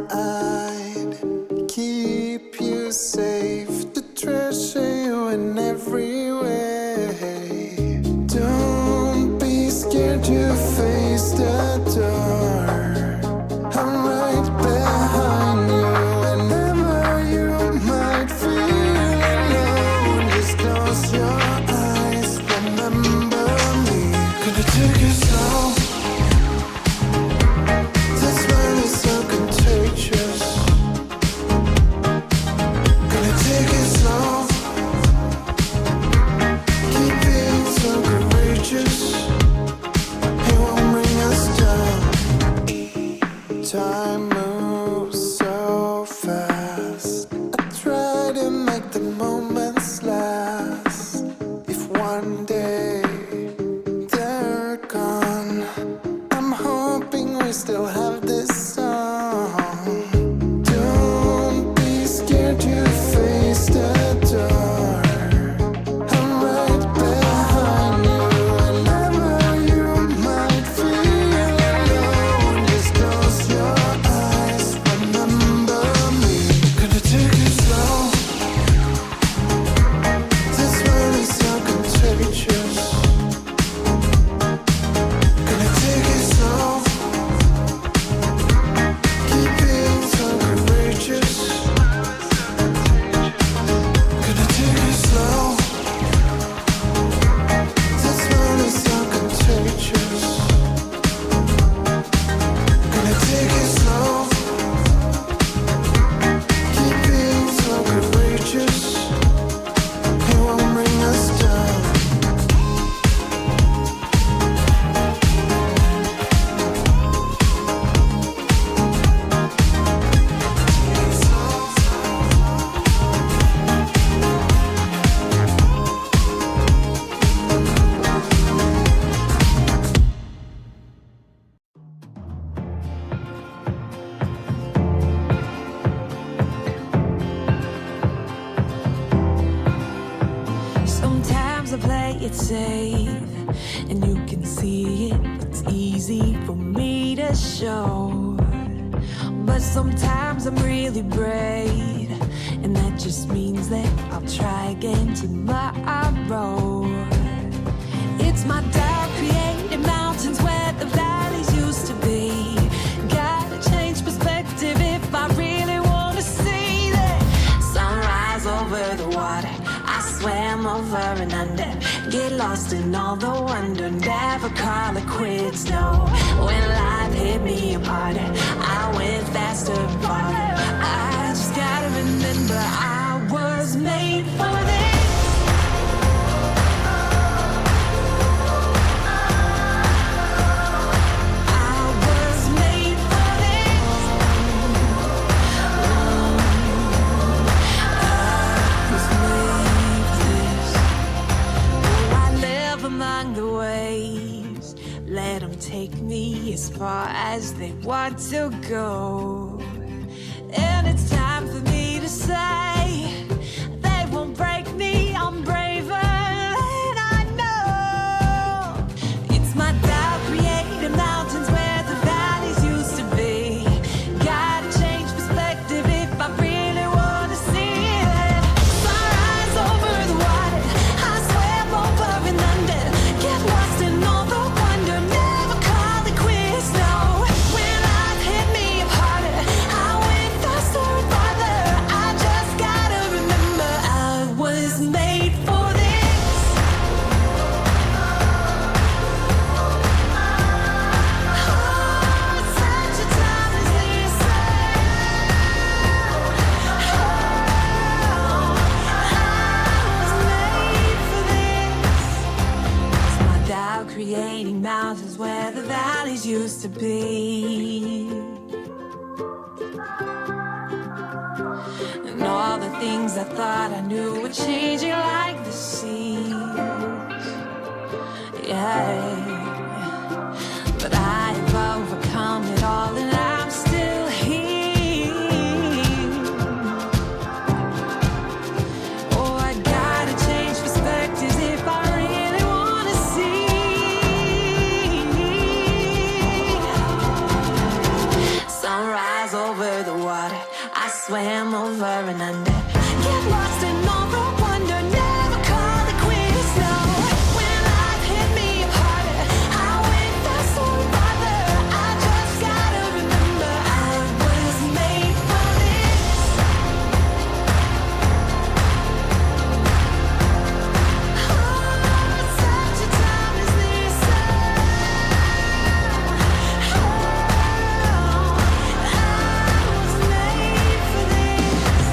I'd keep you safe, to treasure you in every way. Don't be scared to face the door. I'm right behind you whenever you might feel alone. Just close your eyes, remember me. Gonna take it slow. That's why it's so contagious. Gonna take it slow. Keep being so courageous. It won't bring us down. Time moves so fast. I try to make the moments last. If one day they're gone, I'm hoping we still have this song. Don't be scared to face the door. I'm right behind you whenever you might feel alone. Just close your eyes, remember me. Gonna take it slow. This world is so contagious. Gonna take it slow. Keep being so courageous. Gonna take it slow. This world is so contagious. Gonna take it slow. Keep being so courageous. It won't bring us down. Sometimes I play it safe, and you can see it. It's easy for me to show. But sometimes I'm really brave, and that just means that I'll try again tomorrow. It's my doubt created mountains where the valleys used to be. Gotta change perspective if I really wanna see that sunrise over the water. I swam over and under, get lost in all the wonder, never call it quits, no. When life hit me apart, I went faster and farther. I just gotta remember I was made for this. I was made for this. I was made for this. Oh, I live among the waves. Let them take me as far as they want to go. And it's time for me to say, they won't break me, I'm braver than I know. It's my doubt created mountains where the valleys used to be. Gotta change perspective if I really wanna see it. Sunrise over the water, I swam over and under, get lost in all the wonder, never call it quits, no. When life hit me apart, I went faster and farther. I just gotta remember I was made for this. Oh, such a time as this. I was made for this. It's my doubt creating mountains where the valleys used to be. And all the things I thought I knew were changing like the seas. Yeah. But I've overcome it all and I'm still here. Oh, I gotta change perspectives if I really wanna see. Sunrise over the swam over and under. Get lost in all the wonder, never call it quits, no. When life hit me harder, I went faster and farther. I just gotta remember I was made for this. Oh, such a time as this. Oh, I was made for this.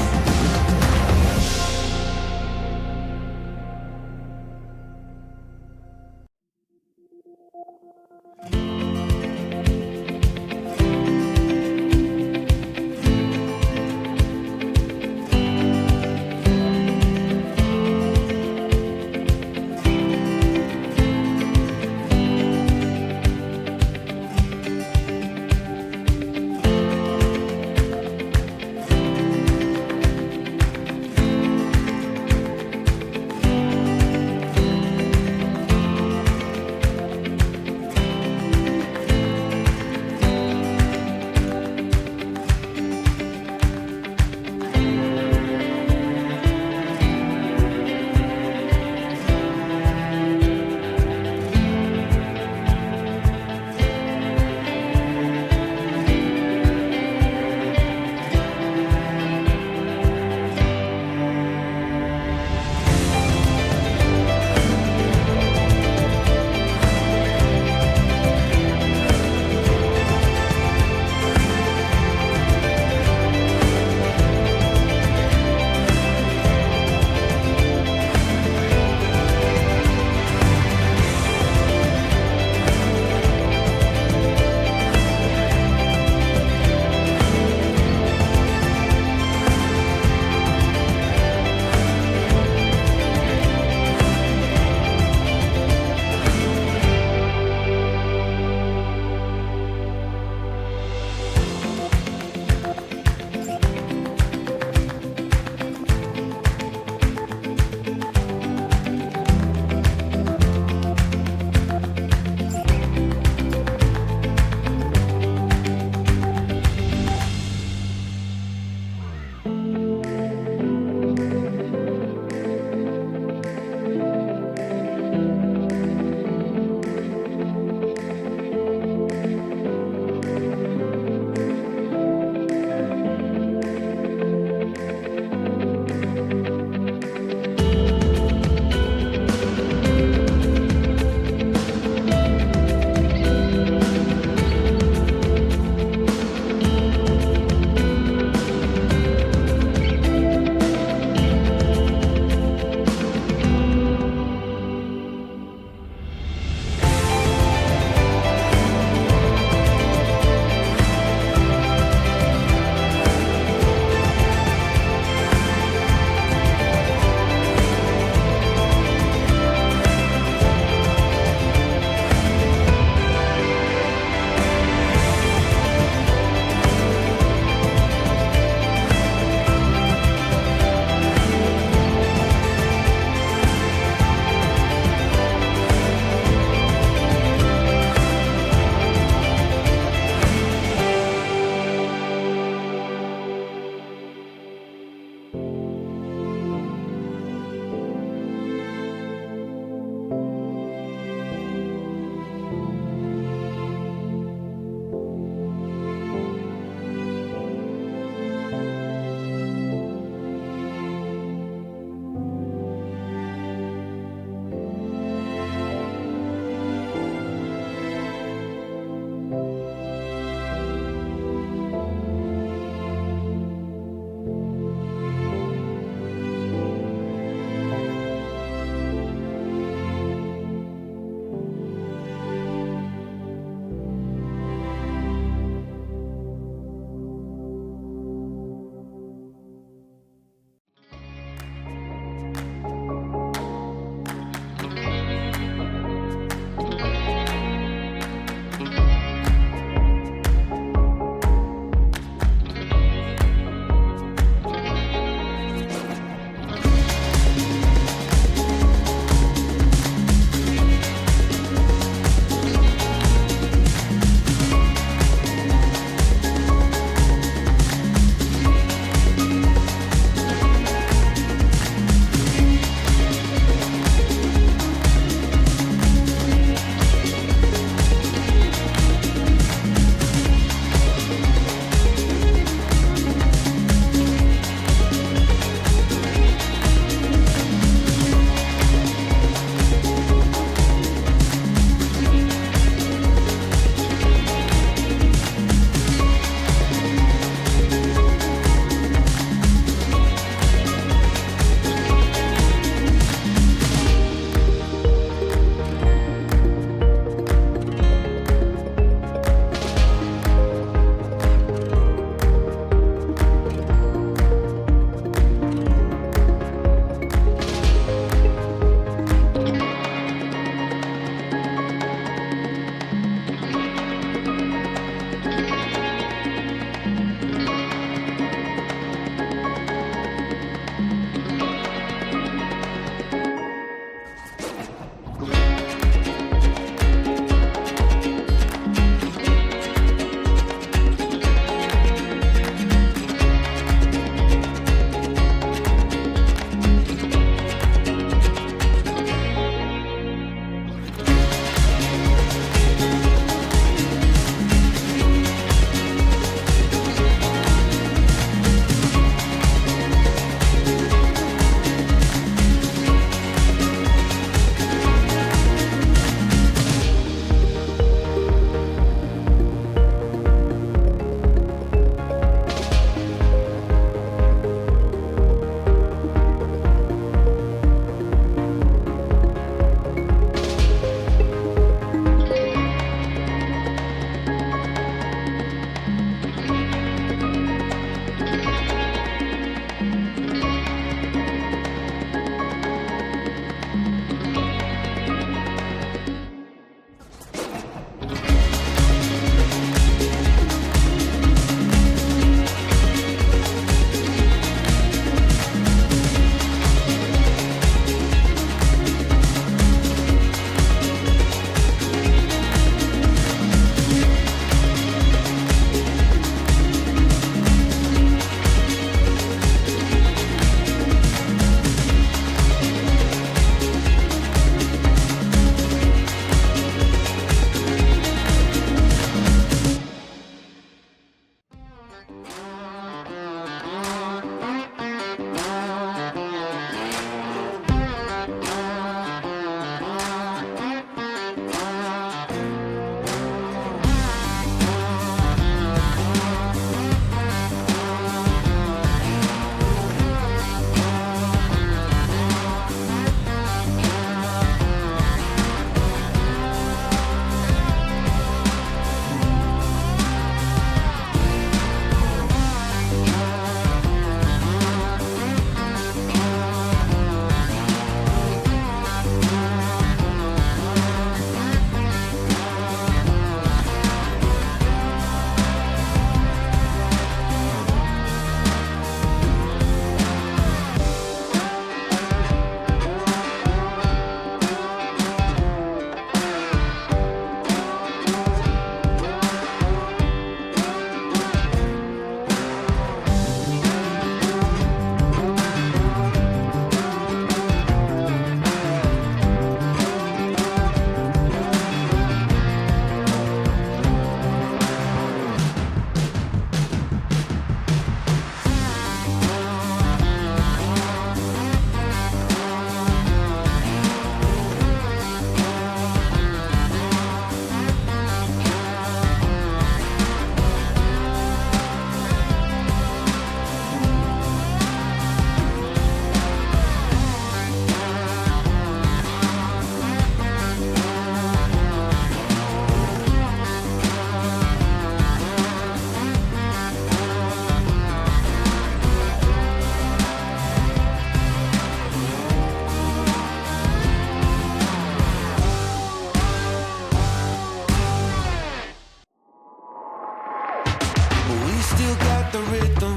still got the rhythm.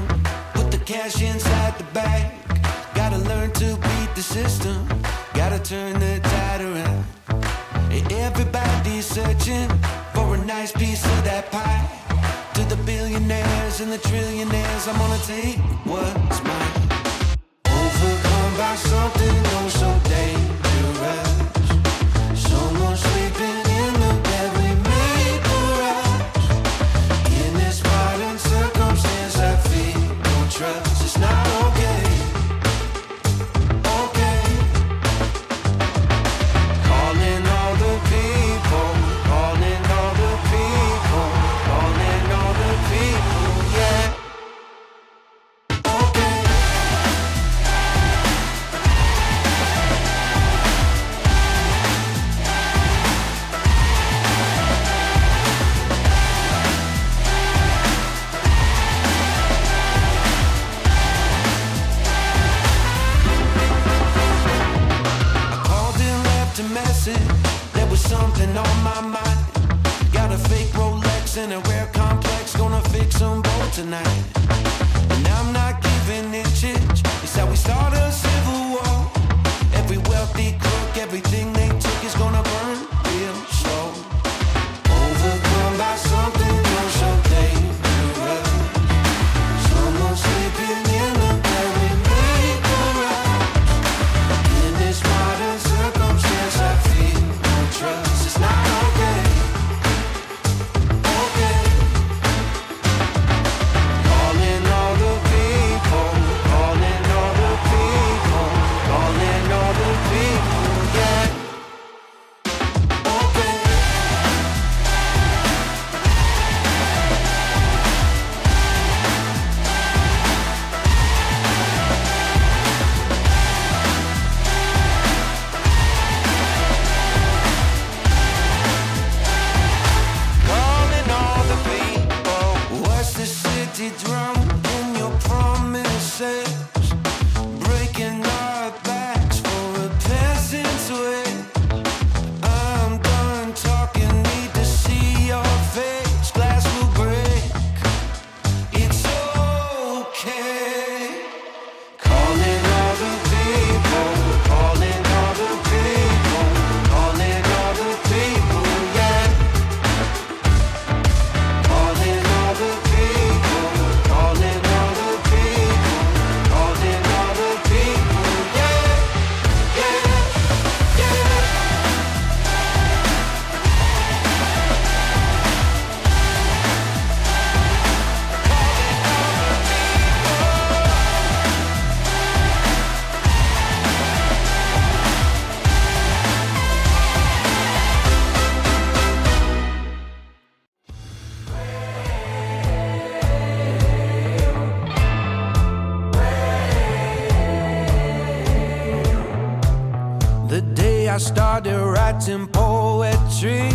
Put the cash inside the bag. Gotta learn to beat the system. Gotta turn the tide around. Everybody's searching for a nice piece of that pie. To the billionaires and the trillionaires, I'm gonna take what's mine. Overcome by something oh so dangerous. Someone sleeping in the bed we made for us. In this modern circumstance I feel no trust. It's not okay. Okay. Calling all the people. Calling all the people. Calling all the people. Yeah. Okay. Called and left a message. There was something on my mind. Got a fake Rolex and a rare complex. Gonna fix them both tonight. And I'm not giving inches. It's how we start a civil war. Every wealthy crook, everything they took is gonna burn real slow. Overcome by something oh so dangerous. Someone sleeping in the bed we made for us. In this modern circumstance, I feel no trust. It's not okay. Okay. Calling all the people. Calling all the people. Calling all the people. Yeah. Okay. Calling all the people. What's the city drum in your promises? Breaking our backs for a peasant's way. I'm done talking, need to see your face. Glass will break. It's okay. Calling all the people. Calling all the people. Calling all the people. Yeah. Calling all the people. Calling all the people. Calling all the people. Yeah. Yeah. Yeah. The day I started writing poetry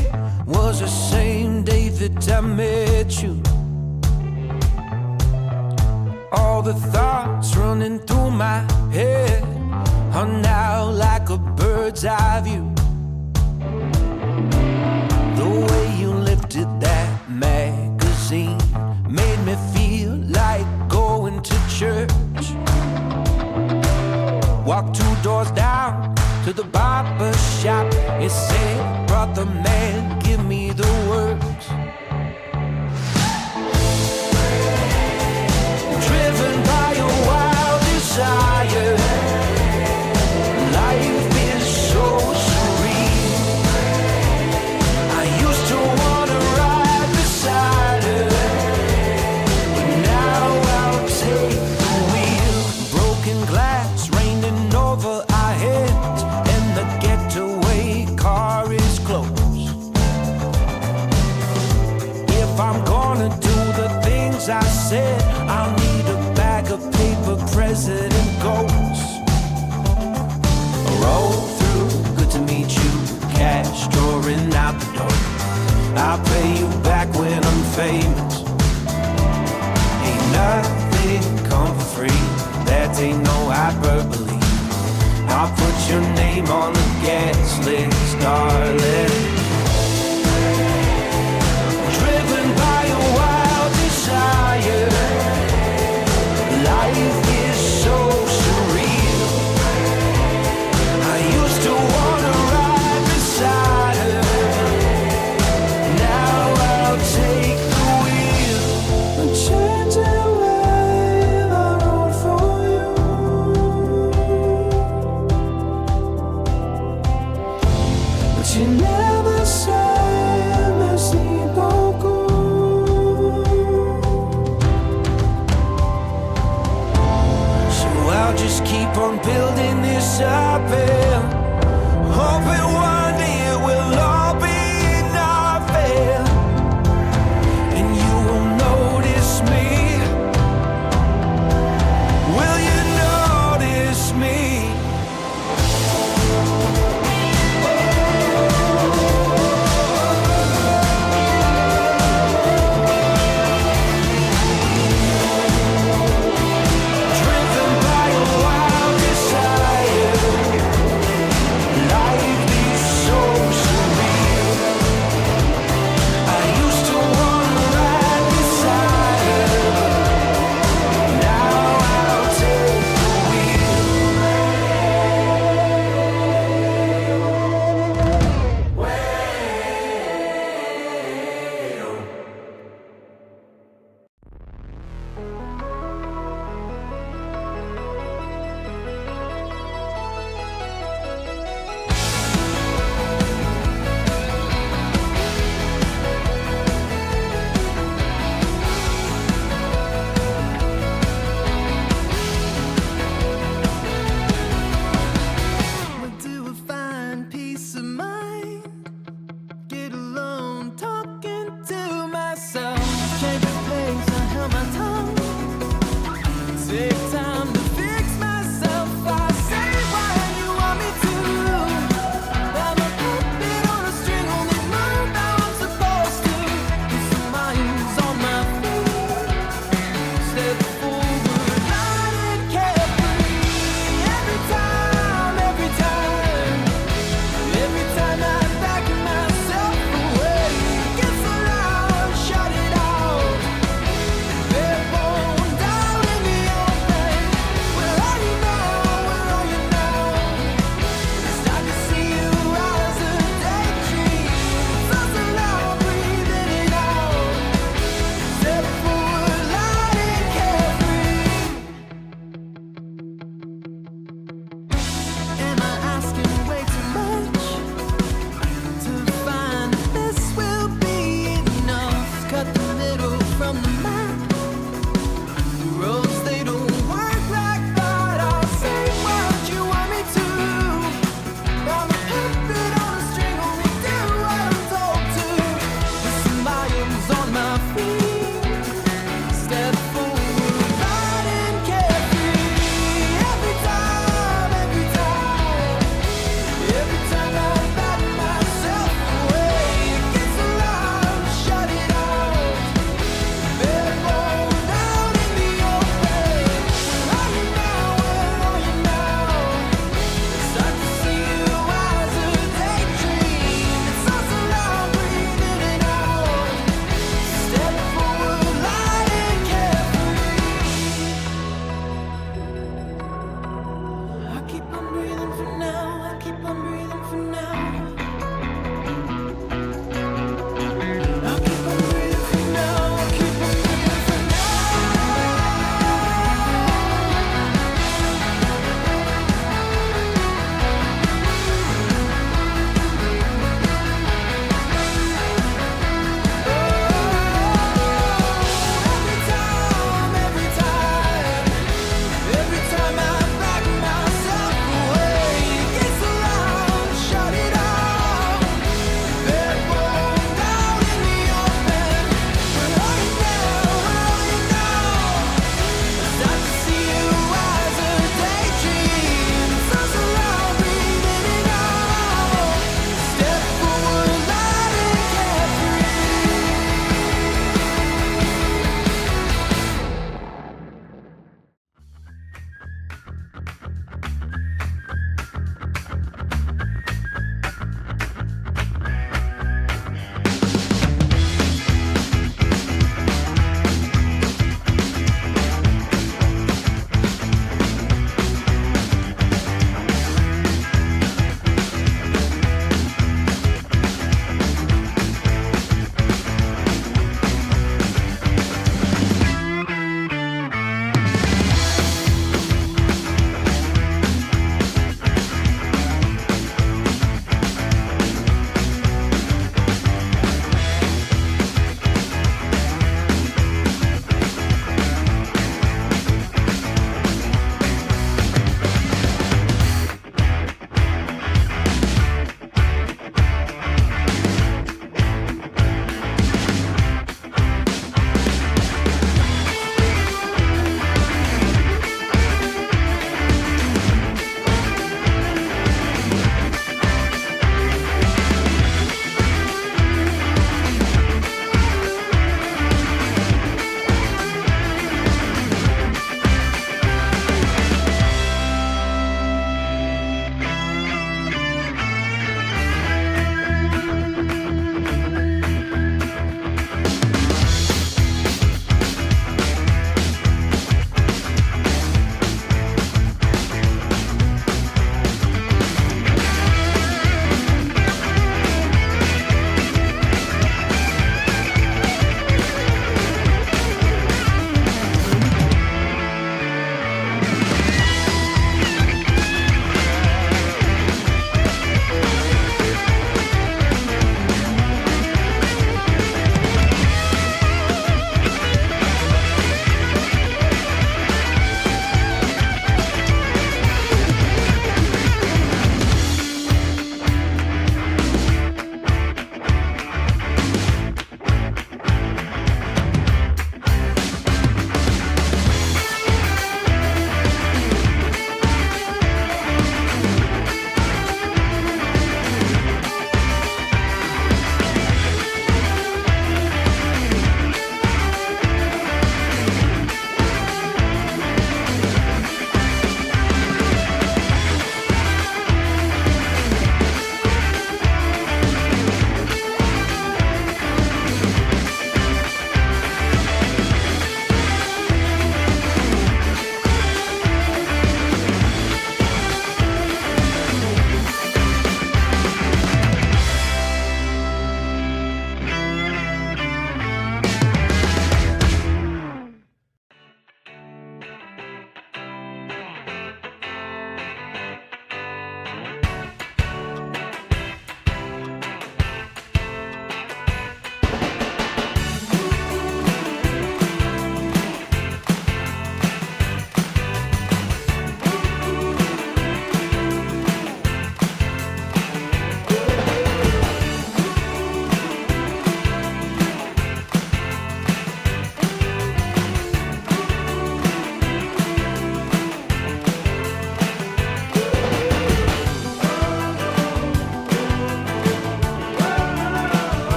was the same day that I met you. All the thoughts running through my head are now like a bird's eye view. The way you lifted that magazine made me feel like going to church. Walked 2 doors down to the barber shop. It said, brother man, give me the works. Driven by a wild desire, life is so serene. I used to wanna ride beside her, but now I'll take the wheel. Broken glass raining over our heads, and the getaway car is closed. If I'm gonna do the things I said, I'll need a bag of paper president goals. Roll through, good to meet you. Cash drawing out the door. I'll pay you back when I'm famous. Ain't nothing come for free. That ain't no hyperbole. I'll put your name on the gas list, darling. Driven by a wild desire, shopping.